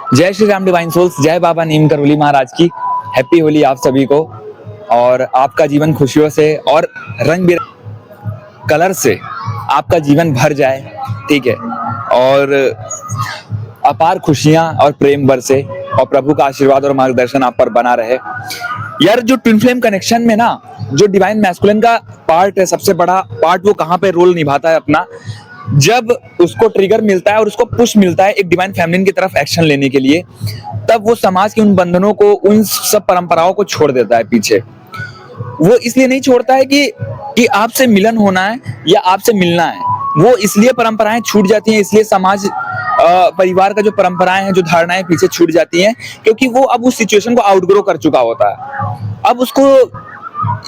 जय Shri Ram divine souls, जय बाबा नीम करौली महाराज की। हैप्पी होली आप सभी को, और आपका जीवन खुशियों से और रंग बिरंगे कलर से आपका जीवन भर जाए, ठीक है। और अपार खुशियां और प्रेम बरसे और प्रभु का आशीर्वाद और मार्गदर्शन आप पर बना रहे। यार, जो ट्विन फ्लेम कनेक्शन में ना, जो डिवाइन मैस्कुलिन का पार्ट है, सबसे बड़ा पार्ट, वो कहाँ पे रोल निभाता है अपना, जब उसको ट्रिगर मिलता है और उसको पुश मिलता है एक डिवाइन फेमिनिन की तरफ एक्शन लेने के लिए, तब वो समाज के उन बंधनों को, उन सब परंपराओं को छोड़ देता है पीछे। वो इसलिए नहीं छोड़ता है कि आपसे मिलन होना है या आपसे मिलना है। वो इसलिए परंपराएं छूट जाती हैं, इसलिए समाज परिवार का जो परंपराएं हैं, जो धारणाएं पीछे छूट जाती हैं, क्योंकि वो अब उस सिचुएशन को आउटग्रो कर चुका होता है। अब उसको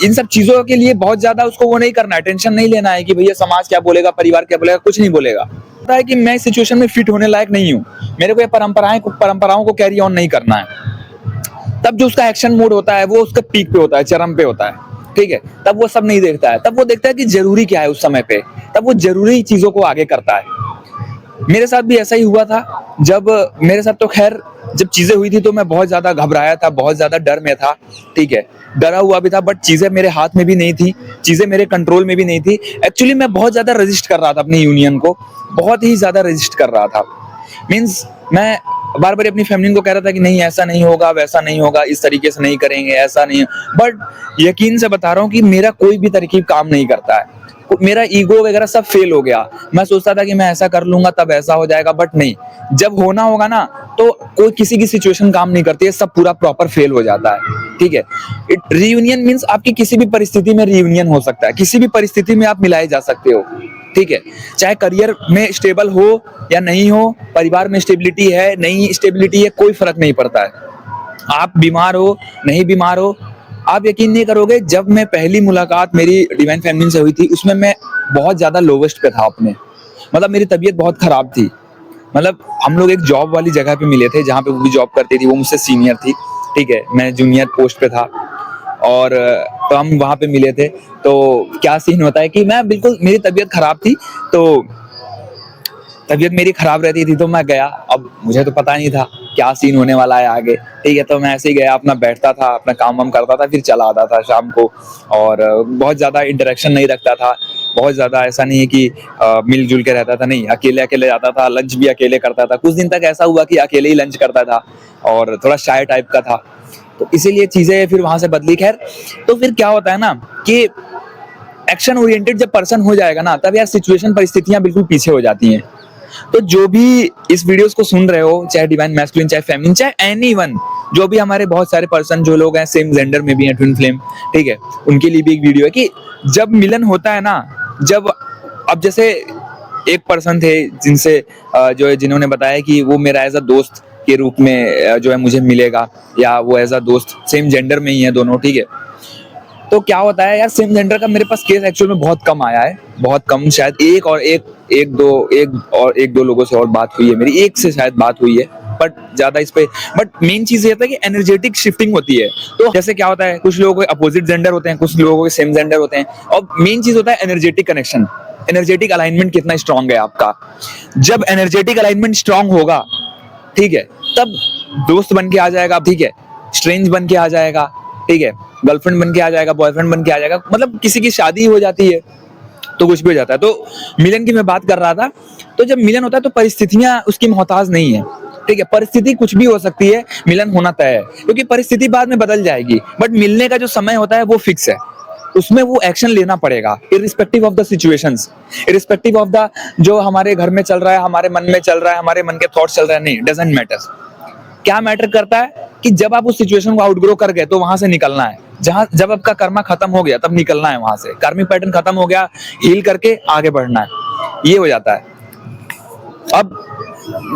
इन सब चीजों के लिए बहुत ज्यादा उसको वो नहीं करना है, टेंशन नहीं लेना है कि भैया समाज क्या बोलेगा, परिवार क्या बोलेगा, कुछ नहीं बोलेगा। पता है कि मैं इस सिचुएशन में फिट होने लायक नहीं हूँ, मेरे को ये परंपराओं को कैरी ऑन नहीं करना है। तब जो उसका एक्शन मोड होता है वो उसका पीक पे होता है, चरम पे होता है, ठीक है। तब वो सब नहीं देखता है, तब वो देखता है कि जरूरी क्या है उस समय पे, तब वो जरूरी चीजों को आगे करता है। मेरे साथ भी ऐसा ही हुआ था। जब मेरे साथ तो खैर जब चीजें हुई थी तो मैं बहुत ज्यादा घबराया था, बहुत ज्यादा डर में था, ठीक है, डरा हुआ भी था, बट चीजें मेरे हाथ में भी नहीं थी, चीजें मेरे कंट्रोल में भी नहीं थी। एक्चुअली मैं बहुत ज्यादा रेजिस्ट कर रहा था अपनी यूनियन को, बहुत ही ज्यादा रेजिस्ट कर रहा था। मीन्स मैं बार बार अपनी फैमिली को कह रहा था कि नहीं, ऐसा नहीं होगा, वैसा नहीं होगा, इस तरीके से नहीं करेंगे, ऐसा नहीं। बट यकीन से बता रहा हूँ कि मेरा कोई भी तरकीब काम नहीं करता है। मेरा ईगो वगैरह सब फेल हो गया। मैं सोचता था कि मैं ऐसा कर लूंगा तब ऐसा हो जाएगा, बट नहीं, जब होना होगा ना तो कोई किसी की सिचुएशन काम नहीं करती है, सब पूरा प्रॉपर फेल हो जाता है, ठीक है। रियूनियन मीन्स आपकी किसी भी परिस्थिति में रियूनियन हो सकता है, किसी भी परिस्थिति में आप मिलाए जा सकते हो, ठीक है। चाहे करियर में स्टेबल हो या नहीं हो, परिवार में स्टेबिलिटी है नहीं स्टेबिलिटी है, कोई फर्क नहीं पड़ता है। आप बीमार हो नहीं बीमार हो, आप यकीन नहीं करोगे, जब मैं पहली मुलाकात मेरी डिवाइन फेमिनिन से हुई थी, उसमें मैं बहुत ज्यादा लोवेस्ट पे था अपने, मतलब मेरी तबीयत बहुत खराब थी। मतलब हम लोग एक जॉब वाली जगह पे मिले थे जहाँ पे वो भी जॉब करती थी, वो मुझसे सीनियर थी, ठीक है, मैं जूनियर पोस्ट पे था। और तो हम वहाँ पे मिले थे। तो क्या सीन होता है कि मैं बिल्कुल, मेरी तबीयत खराब थी, तो तबीयत मेरी खराब रहती थी, तो मैं गया। अब मुझे तो पता नहीं था क्या सीन होने वाला है आगे, ठीक है। तो मैं ऐसे ही गया, अपना बैठता था, अपना काम वाम करता था, फिर चला आता था शाम को। और बहुत ज्यादा इंटरेक्शन नहीं रखता था, बहुत ज्यादा ऐसा नहीं है कि मिलजुल के रहता था, नहीं, अकेले अकेले जाता था, लंच भी अकेले करता था। कुछ दिन तक ऐसा हुआ कि अकेले ही लंच करता था और थोड़ा शाय टाइप का था, तो इसीलिए चीजें फिर वहां से बदली। खैर, तो फिर क्या होता है ना कि एक्शन ओरिएंटेड जब पर्सन हो जाएगा ना, तब यार सिचुएशन, परिस्थितियां बिल्कुल पीछे हो जाती हैं। तो जो भी इस वीडियोस को सुन रहे हो, चाहे डिवाइन मैस्कुलिन, चाहे फेमिनिन, चाहे एनीवन, जो भी हमारे बहुत सारे पर्सन जो लोग हैं सेम जेंडर में भी हैं, ट्विन फ्लेम, ठीक है, उनके लिए भी एक वीडियो है कि जब मिलन होता है ना, जब, अब जैसे एक पर्सन थे जिनसे जो है, जिन्होंने बताया कि वो मेरा एज अ दोस्त के रूप में जो है मुझे मिलेगा, या वो एज अ दोस्त, सेम जेंडर में ही है दोनों, ठीक है। तो क्या होता है यार, सेम जेंडर का मेरे पास केस एक्चुअल में बहुत कम आया है, बहुत कम, शायद एक दो लोगों से और बात हुई है मेरी, एक से शायद बात हुई है, बट ज्यादा इस पे। बट मेन चीज ये होता है कि एनर्जेटिक शिफ्टिंग होती है। तो जैसे क्या होता है, कुछ लोगों के अपोजिट जेंडर होते हैं, कुछ लोगों के सेम जेंडर होते हैं, और मेन चीज होता है एनर्जेटिक कनेक्शन, एनर्जेटिक अलाइनमेंट कितना स्ट्रांग है आपका। जब एनर्जेटिक अलाइनमेंट स्ट्रांग होगा, ठीक है, तब दोस्त बन के आ जाएगा, ठीक है, स्ट्रेंज बन के आ जाएगा, ठीक है, गर्लफ्रेंड बन के आ जाएगा, बॉयफ्रेंड बन के आ जाएगा, मतलब किसी की शादी हो जाती है, तो कुछ भी हो जाता है। तो मिलन की मैं बात कर रहा था। तो जब मिलन होता है तो परिस्थितियां उसकी मोहताज नहीं है, ठीक है, परिस्थिति कुछ भी हो सकती है, मिलन होना तय है, क्योंकि परिस्थिति बाद में बदल जाएगी, बट मिलने का जो समय होता है वो फिक्स है, उसमें वो एक्शन लेना पड़ेगा, irrespective of the situations, irrespective of the जो हमारे घर में चल रहा है, हमारे मन में चल रहा है, हमारे मन के थॉट्स चल रहे हैं, नहीं, डजंट मैटर। क्या मैटर करता है कि जब आप उस सिचुएशन को आउटग्रो कर गए तो वहां से निकलना है। जब आपका कर्मा खत्म हो गया तब निकलना है वहां से, कार्मिक पैटर्न खत्म हो गया, हील करके आगे बढ़ना है, ये हो जाता है। अब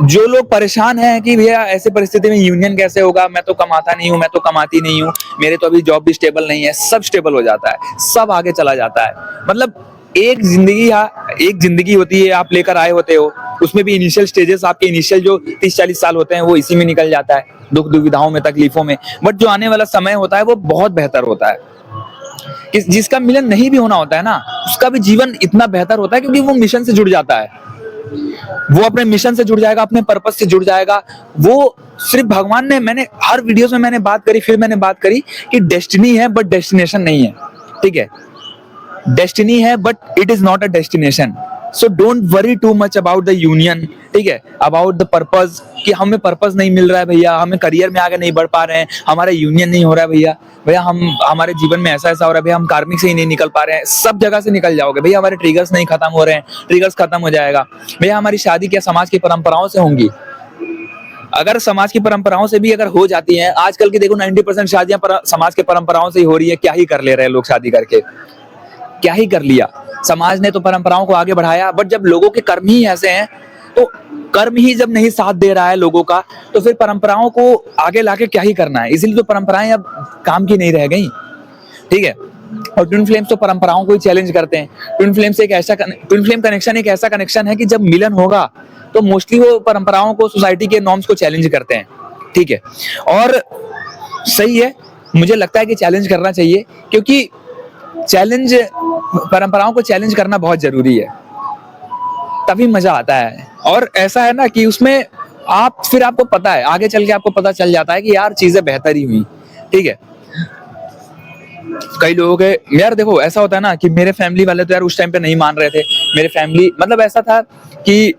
जो लोग परेशान हैं कि भैया ऐसे परिस्थिति में यूनियन कैसे होगा, मैं तो कमाता नहीं हूँ, मैं तो कमाती नहीं हूँ, मेरे तो अभी जॉब भी स्टेबल नहीं है, सब स्टेबल हो जाता है, सब आगे चला जाता है। मतलब एक जिंदगी होती है, आप लेकर आए होते हो, उसमें भी इनिशियल स्टेजेस, आपके इनिशियल जो 30-40 साल होते हैं वो इसी में निकल जाता है, दुख दुविधाओं में, तकलीफों में। बट जो आने वाला समय होता है वो बहुत बेहतर होता है। जिसका मिलन नहीं भी होना होता है ना, उसका भी जीवन इतना बेहतर होता है, क्योंकि वो मिशन से जुड़ जाता है, वो अपने मिशन से जुड़ जाएगा, अपने पर्पस से जुड़ जाएगा, वो सिर्फ भगवान ने, मैंने हर वीडियोस में मैंने बात करी, फिर मैंने बात करी कि डेस्टिनी है बट डेस्टिनेशन नहीं है, ठीक है। डेस्टिनी है but it is not a destination. So don't worry too much about the union, ठीक है, अबाउट द पर्पस, कि हमें पर्पस नहीं मिल रहा है भैया, हमें करियर में आगे नहीं बढ़ पा रहे हैं, हमारा यूनियन नहीं हो रहा है भैया, भैया हम हमारे जीवन में ऐसा ऐसा हो रहा है भैया, हम कार्मिक से ही नहीं निकल पा रहे हैं। सब जगह से निकल जाओगे भैया, हमारे ट्रिगर्स नहीं खत्म हो रहे हैं, ट्रिगर्स खत्म हो जाएगा भैया। हमारी शादी क्या समाज की परंपराओं से होंगी? अगर समाज की परंपराओं से भी अगर हो जाती हैं, आजकल की देखो 90% शादियां समाज के परंपराओं से ही हो रही है। क्या ही कर ले रहे हैं लोग शादी करके, क्या ही कर लिया। समाज ने तो परंपराओं को आगे बढ़ाया, बट जब लोगों के कर्म ही ऐसे हैं, तो कर्म ही जब नहीं साथ दे रहा है लोगों का, तो फिर परंपराओं को आगे लाके क्या ही करना है। इसीलिए तो परंपराएं अब काम की नहीं रह गई, ठीक है। और ट्विन फ्लेम्स तो परंपराओं को ही चैलेंज करते हैं। ट्विन फ्लेम कनेक्शन एक ऐसा कनेक्शन है कि जब मिलन होगा तो मोस्टली वो परंपराओं को, सोसाइटी के नॉर्म्स को चैलेंज करते हैं, ठीक है। और सही है, मुझे लगता है कि चैलेंज करना चाहिए, क्योंकि चैलेंज, परंपराओं को चैलेंज करना बहुत जरूरी है, तभी मजा आता है। और ऐसा है ना कि उसमें आप, फिर आपको पता है, आगे चल के आपको पता चल जाता है कि यार चीजें बेहतर ही हुई, ठीक है। कई लोगों के, यार देखो ऐसा होता है ना कि मेरे फैमिली वाले तो यार उस टाइम पे नहीं मान रहे थे। मेरे फैमिली मतलब ऐसा था कि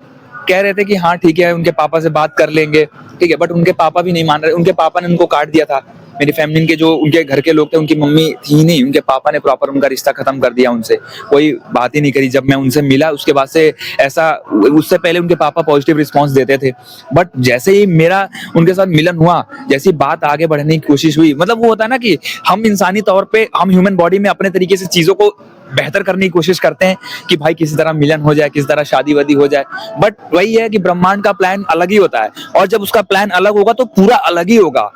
कह रहे थे कि हाँ ठीक है, उनके पापा से बात कर लेंगे, ठीक है, बट उनके पापा भी नहीं मान रहे। उनके पापा ने उनको काट दिया था। मेरी फैमिली के जो उनके घर के लोग थे, उनकी मम्मी थी नहीं, उनके पापा ने प्रॉपर उनका रिश्ता खत्म कर दिया, उनसे कोई बात ही नहीं करी। जब मैं उनसे मिला उसके बाद से ऐसा, उससे पहले उनके पापा पॉजिटिव रिस्पांस देते थे, बट जैसे ही मेरा उनके साथ मिलन हुआ, जैसी बात आगे बढ़ने की कोशिश हुई, मतलब वो होता है ना कि हम इंसानी तौर पे, हम ह्यूमन बॉडी में अपने तरीके से चीजों को बेहतर करने की कोशिश करते हैं कि भाई किसी तरह मिलन हो जाए, किसी तरह शादी वादी हो जाए, बट वही है कि ब्रह्मांड का प्लान अलग ही होता है। और जब उसका प्लान अलग होगा तो पूरा अलग ही होगा।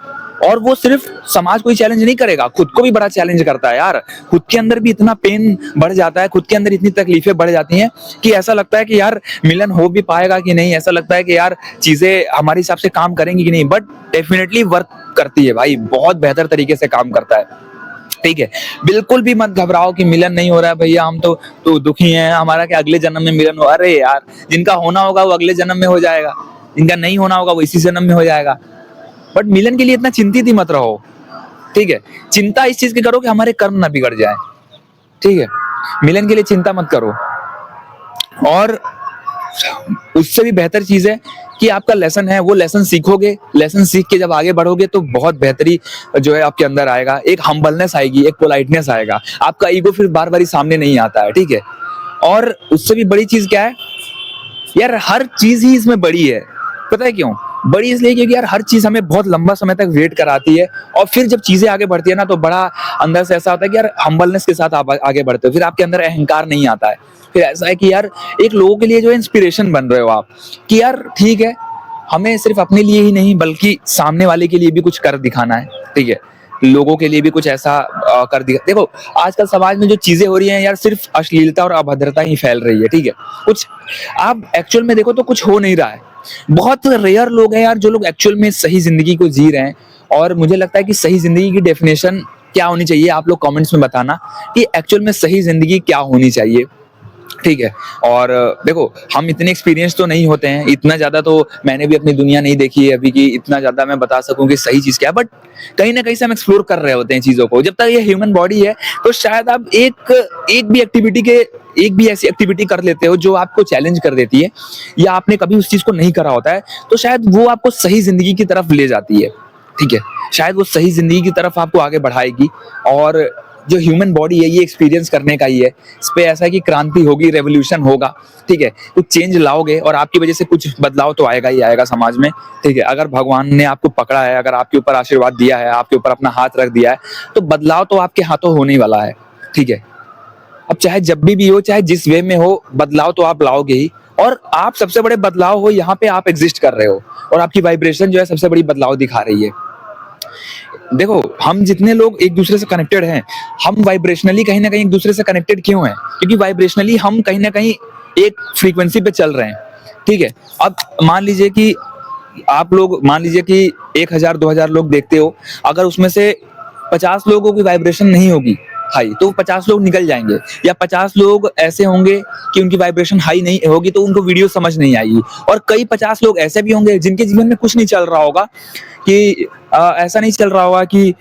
और वो सिर्फ समाज को ही चैलेंज नहीं करेगा, खुद को भी बड़ा चैलेंज करता है यार। खुद के अंदर भी इतना पेन बढ़ जाता है, खुद के अंदर इतनी तकलीफें बढ़ जाती हैं कि ऐसा लगता है कि यार मिलन हो भी पाएगा कि नहीं, ऐसा लगता है कि यार चीजें हमारे हिसाब से काम करेंगी कि नहीं, बट डेफिनेटली वर्क करती है भाई, बहुत बेहतर तरीके से काम करता है, ठीक है। बिल्कुल भी मत घबराओ कि मिलन नहीं हो रहा है भैया, हम तो दुखी हैं, हमारा क्या अगले जन्म में मिलन हो। अरे यार, जिनका होना होगा वो अगले जन्म में हो जाएगा, जिनका नहीं होना होगा वो इसी जन्म में हो जाएगा। बट मिलन के लिए इतना चिंतित ही मत रहो, ठीक है। चिंता इस चीज की करो कि हमारे कर्म ना बिगड़ जाए, ठीक है। मिलन के लिए चिंता मत करो। और उससे भी बेहतर चीज है कि आपका लेसन है, वो लेसन सीखोगे, लेसन सीख के जब आगे बढ़ोगे तो बहुत बेहतरी जो है आपके अंदर आएगा। एक हम्बलनेस आएगी, एक पोलाइटनेस आएगा, आपका ईगो फिर बार बार सामने नहीं आता है, ठीक है। और उससे भी बड़ी चीज क्या है यार, हर चीज ही इसमें बड़ी है। पता है क्यों बड़ी? इसलिए क्योंकि यार हर चीज हमें बहुत लंबा समय तक वेट कराती है, और फिर जब चीजें आगे बढ़ती है ना, तो बड़ा अंदर से ऐसा होता है कि यार हम्बलनेस के साथ आप आगे बढ़ते हो, फिर आपके अंदर अहंकार नहीं आता है। फिर ऐसा है कि यार एक लोगों के लिए जो इंस्पिरेशन बन रहे हो आप, कि यार ठीक है, हमें सिर्फ अपने लिए ही नहीं बल्कि सामने वाले के लिए भी कुछ कर दिखाना है, ठीक है। लोगों के लिए भी कुछ ऐसा कर दिखा। देखो आजकल समाज में जो चीजें हो रही हैं यार, सिर्फ अश्लीलता और अभद्रता ही फैल रही है, ठीक है। कुछ आप एक्चुअल में देखो तो कुछ हो नहीं रहा है। बहुत रेयर लोग हैं यार जो लोग एक्चुअल में सही जिंदगी को जी रहे हैं। और मुझे लगता है कि सही जिंदगी की डेफिनेशन क्या होनी चाहिए, आप लोग कमेंट्स में बताना कि एक्चुअल में सही जिंदगी क्या होनी चाहिए, ठीक है। और देखो हम इतने एक्सपीरियंस तो नहीं होते हैं, इतना ज्यादा तो मैंने भी अपनी दुनिया नहीं देखी है अभी कि इतना ज्यादा मैं बता सकूं कि सही चीज क्या है, बट कहीं ना कहीं से हम एक्सप्लोर कर रहे होते हैं चीजों को। जब तक ये ह्यूमन बॉडी है तो शायद आप एक भी ऐसी एक्टिविटी कर लेते हो जो आपको चैलेंज कर देती है, या आपने कभी उस चीज को नहीं करा होता है, तो शायद वो आपको सही जिंदगी की तरफ ले जाती है, ठीक है। शायद वो सही जिंदगी की तरफ आपको आगे बढ़ाएगी। और जो ह्यूमन बॉडी है ये एक्सपीरियंस करने का ही है। इस पे ऐसा है कि क्रांति होगी, रेवोल्यूशन होगा, ठीक है। कुछ चेंज लाओगे और आपकी वजह से कुछ बदलाव तो आएगा ही आएगा समाज में, ठीक है। अगर भगवान ने आपको पकड़ा है, अगर आपके ऊपर आशीर्वाद दिया है, आपके ऊपर अपना हाथ रख दिया है, तो बदलाव तो आपके हाथों होने ही वाला है, ठीक है। अब चाहे जब भी हो, चाहे जिस वे में हो, बदलाव तो आप लाओगे ही। और आप सबसे बड़े बदलाव हो, यहाँ पे आप एग्जिस्ट कर रहे हो, और आपकी वाइब्रेशन जो है सबसे बड़ी बदलाव दिखा रही है। देखो हम जितने लोग एक दूसरे से कनेक्टेड हैं, हम वाइब्रेशनली कहीं ना कहीं एक दूसरे से कनेक्टेड क्यों हैं? क्योंकि वाइब्रेशनली हम कहीं ना कहीं एक फ्रीक्वेंसी पे चल रहे हैं, ठीक है। अब मान लीजिए कि 1000 2000 लोग देखते हो, अगर उसमें से 50 लोगों की वाइब्रेशन नहीं होगी, हाई, तो 50 लोग निकल जाएंगे, या 50 लोग ऐसे होंगे कि उनकी वाइब्रेशन हाई नहीं होगी तो उनको वीडियो समझ नहीं आएगी, और कई 50 लोग ऐसे भी होंगे जिनके जीवन में कुछ नहीं चल रहा होगा, कि ऐसा नहीं चल रहा होगा कि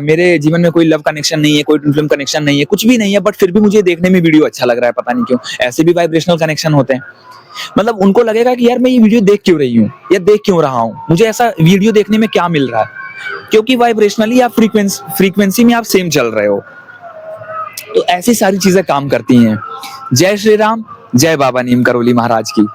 मेरे जीवन में कोई लव कनेक्शन नहीं है, कोई ट्विन फ्लेम कनेक्शन नहीं है, कुछ भी नहीं है, बट फिर भी मुझे देखने में वीडियो अच्छा लग रहा है, पता नहीं क्यों। ऐसे भी वाइब्रेशनल कनेक्शन होते हैं। मतलब उनको लगेगा कि यार मैं ये वीडियो देख क्यों रही हूँ या देख क्यों रहा हूँ, मुझे ऐसा वीडियो देखने में क्या मिल रहा है, क्योंकि वाइब्रेशनली आप फ्रीक्वेंसी में आप सेम चल रहे हो। तो ऐसी सारी चीजें काम करती हैं। जय श्री राम, जय बाबा नीम करोली महाराज की।